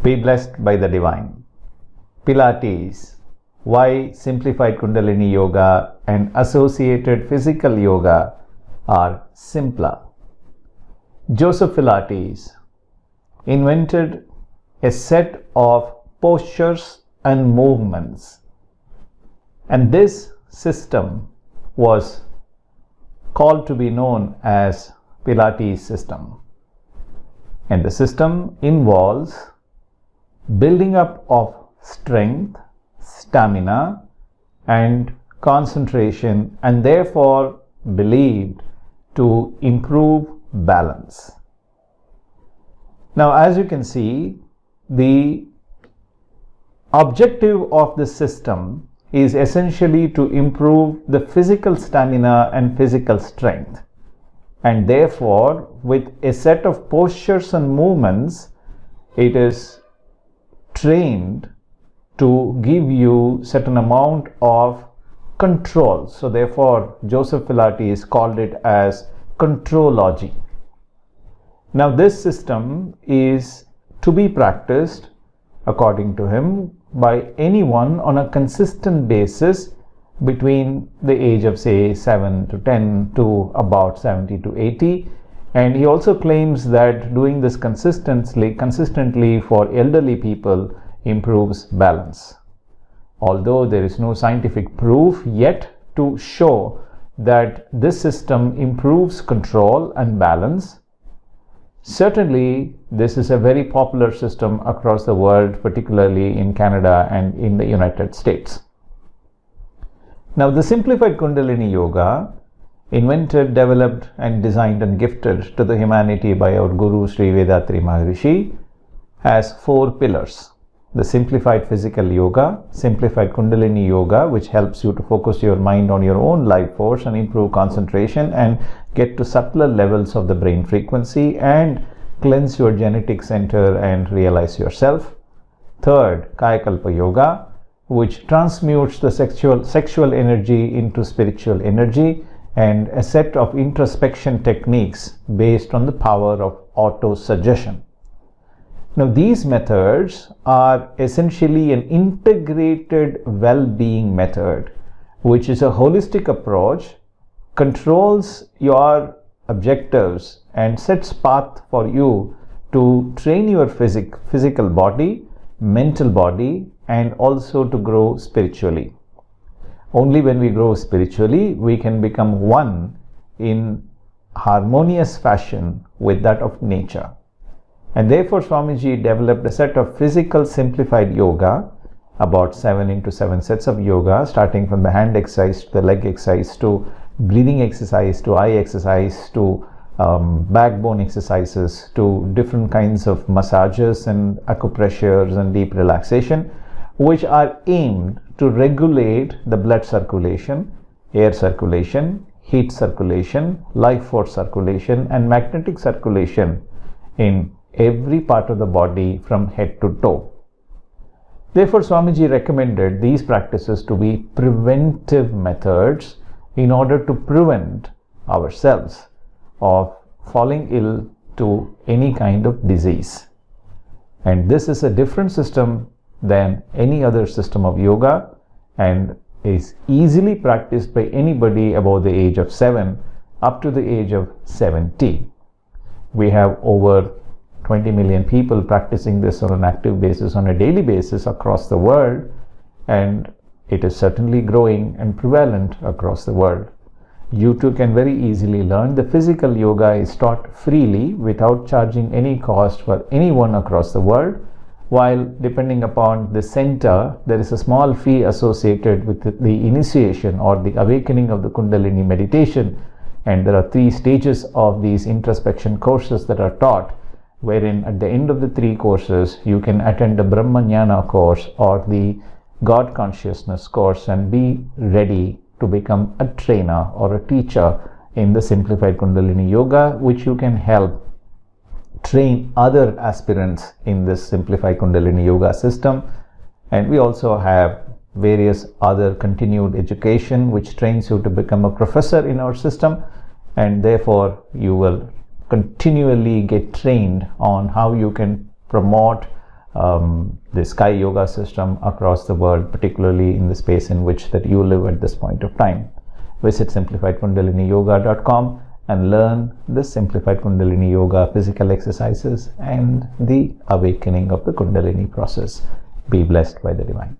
Be blessed by the divine. Pilates. Why Simplified Kundalini Yoga and associated physical yoga are simpler. Joseph Pilates invented a set of postures and movements, and this system was called to be known as Pilates system. And the system involves building up of strength, stamina and concentration, and therefore believed to improve balance. Now, as you can see, the objective of this system is essentially to improve the physical stamina and physical strength, and therefore with a set of postures and movements it is trained to give you certain amount of control. So therefore Joseph Pilates called it as contrology. Now this system is to be practiced, according to him, by anyone on a consistent basis between the age of say 7 to 10 to about 70 to 80. And he also claims that doing this consistently for elderly people improves balance. Although there is no scientific proof yet to show that this system improves control and balance, certainly this is a very popular system across the world, particularly in Canada and in the United States. Now, the Simplified Kundalini Yoga, invented, developed and designed and gifted to the humanity by our Guru Sri Vethathiri Maharishi, has 4 pillars. The Simplified Physical Yoga, Simplified Kundalini Yoga, which helps you to focus your mind on your own life force and improve concentration and get to subtler levels of the brain frequency and cleanse your genetic center and realize yourself. Third, Kalpa Yoga, which transmutes the sexual energy into spiritual energy, and a set of introspection techniques based on the power of auto-suggestion. Now, these methods are essentially an integrated well-being method, which is a holistic approach, controls your objectives and sets path for you to train your physical body, mental body, and also to grow spiritually. Only when we grow spiritually, we can become one in harmonious fashion with that of nature. And therefore Swamiji developed a set of physical simplified yoga, about 7 into 7 sets of yoga, starting from the hand exercise to the leg exercise to breathing exercise to eye exercise to backbone exercises to different kinds of massages and acupressures and deep relaxation, which are aimed to regulate the blood circulation, air circulation, heat circulation, life force circulation and magnetic circulation in every part of the body from head to toe. Therefore, Swamiji recommended these practices to be preventive methods in order to prevent ourselves of falling ill to any kind of disease. And this is a different system than any other system of yoga and is easily practiced by anybody above the age of 7 up to the age of 70. We have over 20 million people practicing this on an active basis on a daily basis across the world, and it is certainly growing and prevalent across the world. You too can very easily learn. The physical yoga is taught freely without charging any cost for anyone across the world, while depending upon the center, there is a small fee associated with the initiation or the awakening of the Kundalini meditation. And there are 3 stages of these introspection courses that are taught, wherein at the end of the 3 courses, you can attend the Brahmanyana course or the God consciousness course and be ready to become a trainer or a teacher in the Simplified Kundalini Yoga, which you can help train other aspirants in this Simplified Kundalini Yoga system. And we also have various other continued education which trains you to become a professor in our system, and therefore you will continually get trained on how you can promote the Sky Yoga system across the world, particularly in the space in which that you live at this point of time. Visit simplifiedkundaliniyoga.com and learn the Simplified Kundalini Yoga physical exercises and the awakening of the Kundalini process. Be blessed by the Divine.